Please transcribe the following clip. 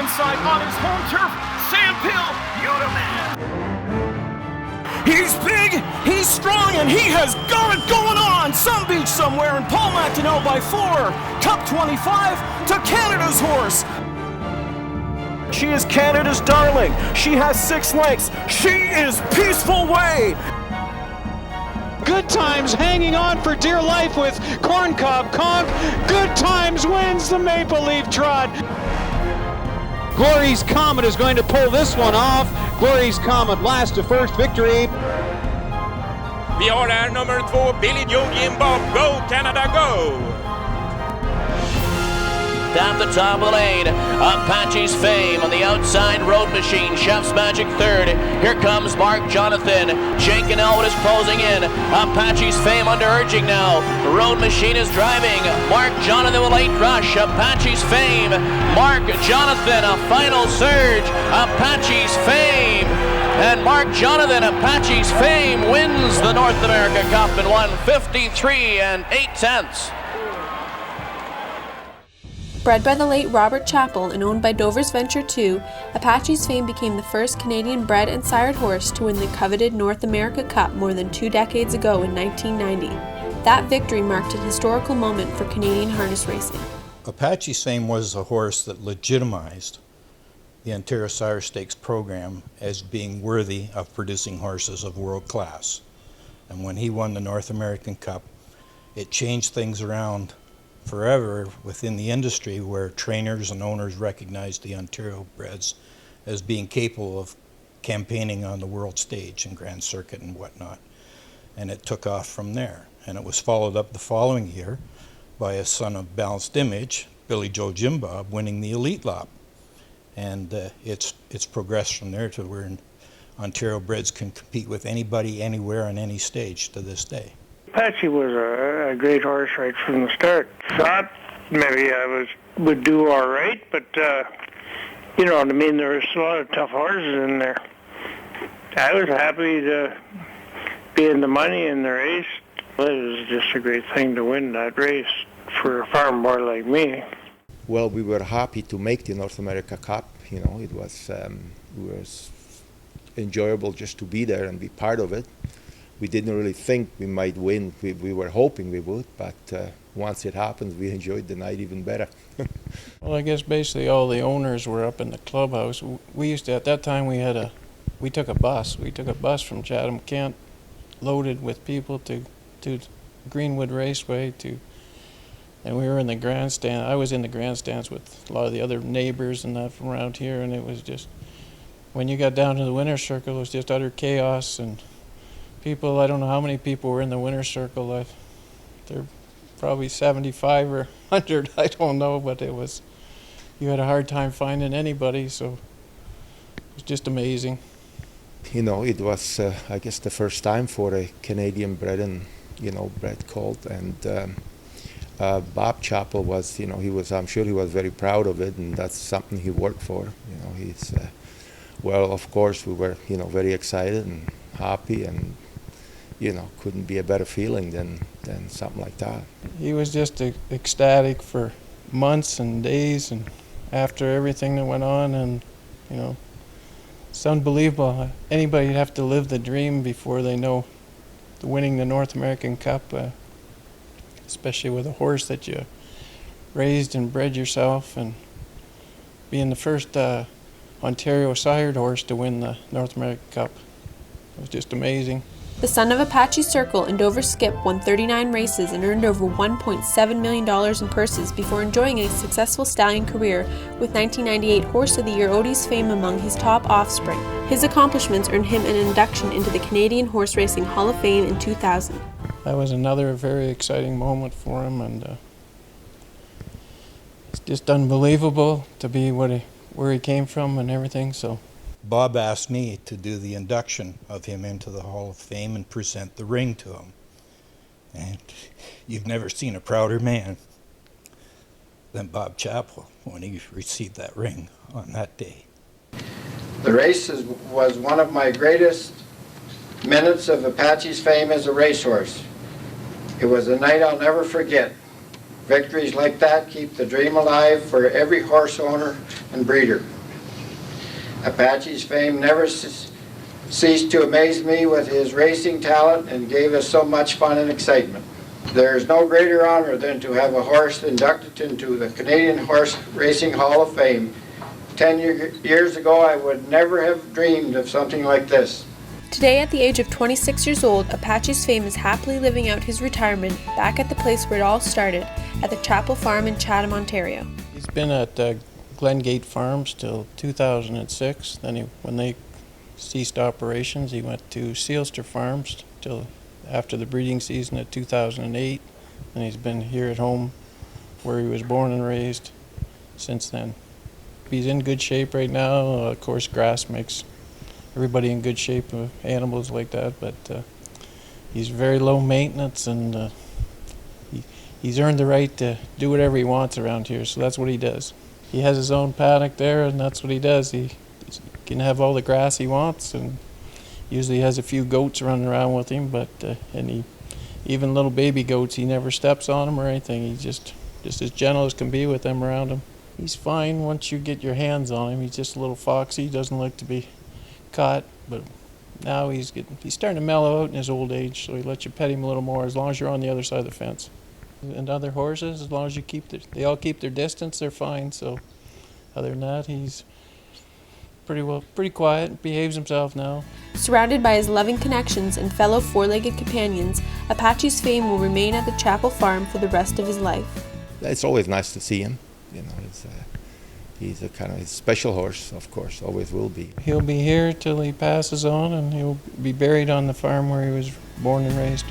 inside on his home turf. Sandpill, you the man. He's big, he's strong, and he has got it going on. Some beach somewhere in Paul Martineau by 4. Cup 25 to Canada's horse. She is Canada's darling. She has 6 lengths. She is Peaceful Way. Good Times hanging on for dear life with Corncob Conk. Good Times wins the Maple Leaf Trot. Glory's Comet is going to pull this one off. Glory's Comet last to first victory. Vi har här nummer 2, Billy Joe Jimbo. Go Canada, go! Down the top of the lane, Apaches Fame on the outside, Road Machine, Chef's Magic third. Here comes Mark Jonathan. Jake and Elwood is closing in. Apaches Fame under urging now. Road Machine is driving. Mark Jonathan with late rush. Apaches Fame. Mark Jonathan, a final surge. Apaches Fame. And Mark Jonathan, Apaches Fame, wins the North America Cup in 1:53 8/10. Bred by the late Robert Chappell and owned by Dover's Venture 2, Apaches Fame became the first Canadian-bred and sired horse to win the coveted North America Cup more than 2 decades ago in 1990. That victory marked a historical moment for Canadian harness racing. Apaches Fame was a horse that legitimized the Ontario Sire Stakes program as being worthy of producing horses of world class. And when he won the North American Cup, it changed things around forever within the industry, where trainers and owners recognized the Ontario breds as being capable of campaigning on the world stage and Grand Circuit and whatnot. And it took off from there. And it was followed up the following year by a son of Balanced Image, Billy Joe Jimbob, winning the Elite Lop. And it's progressed from there to where Ontario breds can compete with anybody, anywhere, on any stage to this day. Apache was a great horse right from the start. Thought maybe I would do all right, but you know what I mean. There was a lot of tough horses in there. I was happy to be in the money in the race. It was just a great thing to win that race for a farm boy like me. Well, we were happy to make the North America Cup. You know, it was enjoyable just to be there and be part of it. We didn't really think we might win. We were hoping we would, but once it happened, we enjoyed the night even better. Well, I guess basically all the owners were up in the clubhouse. We used to, at that time, we took a bus. We took a bus from Chatham-Kent, loaded with people to Greenwood Raceway and we were in the grandstand. I was in the grandstands with a lot of the other neighbors and that from around here, and it was just, when you got down to the winner's circle, it was just utter chaos. And people, I don't know how many people were in the winner's circle. They're probably 75 or 100, I don't know, but you had a hard time finding anybody, so it was just amazing. You know, it was, I guess, the first time for a Canadian-bred and, bred colt, and Bob Chappell was, I'm sure he was very proud of it, and that's something he worked for. He's, well, of course, we were, very excited and happy, and couldn't be a better feeling than something like that. He was just ecstatic for months and days, and after everything that went on, and it's unbelievable. Anybody'd have to live the dream before they know winning the North American Cup, especially with a horse that you raised and bred yourself, and being the first Ontario sired horse to win the North American Cup. It was just amazing. The son of Apache Circle and Dover Skip won 39 races and earned over $1.7 million in purses before enjoying a successful stallion career with 1998 Horse of the Year Odie's Fame among his top offspring. His accomplishments earned him an induction into the Canadian Horse Racing Hall of Fame in 2000. That was another very exciting moment for him, and it's just unbelievable to be where he came from and everything. So Bob asked me to do the induction of him into the Hall of Fame and present the ring to him. And you've never seen a prouder man than Bob Chappell when he received that ring on that day. The race was one of my greatest minutes of Apache's Fame as a racehorse. It was a night I'll never forget. Victories like that keep the dream alive for every horse owner and breeder. Apaches Fame never ceased to amaze me with his racing talent and gave us so much fun and excitement. There is no greater honor than to have a horse inducted into the Canadian Horse Racing Hall of Fame. 10 years ago, I would never have dreamed of something like this. Today, at the age of 26 years old, Apaches Fame is happily living out his retirement back at the place where it all started, at the Chapel Farm in Chatham, Ontario. He's been at Glengate Farms till 2006. Then when they ceased operations, he went to Sealster Farms till after the breeding season of 2008. And he's been here at home where he was born and raised since then. He's in good shape right now. Of course, grass makes everybody in good shape, animals like that, but he's very low maintenance, and he's earned the right to do whatever he wants around here, so that's what he does. He has his own paddock there, and that's what he does. He can have all the grass he wants, and usually has a few goats running around with him, but even little baby goats, he never steps on them or anything. He's just as gentle as can be with them around him. He's fine once you get your hands on him. He's just a little foxy. He doesn't like to be caught, but now he's starting to mellow out in his old age, so he lets you pet him a little more as long as you're on the other side of the fence. And other horses, as long as you they all keep their distance, they're fine. So other than that, he's pretty quiet, behaves himself now. Surrounded by his loving connections and fellow four-legged companions, Apaches Fame will remain at the Chapel Farm for the rest of his life. It's always nice to see him. You know, he's a kind of special horse, of course, always will be. He'll be here till he passes on, and he'll be buried on the farm where he was born and raised.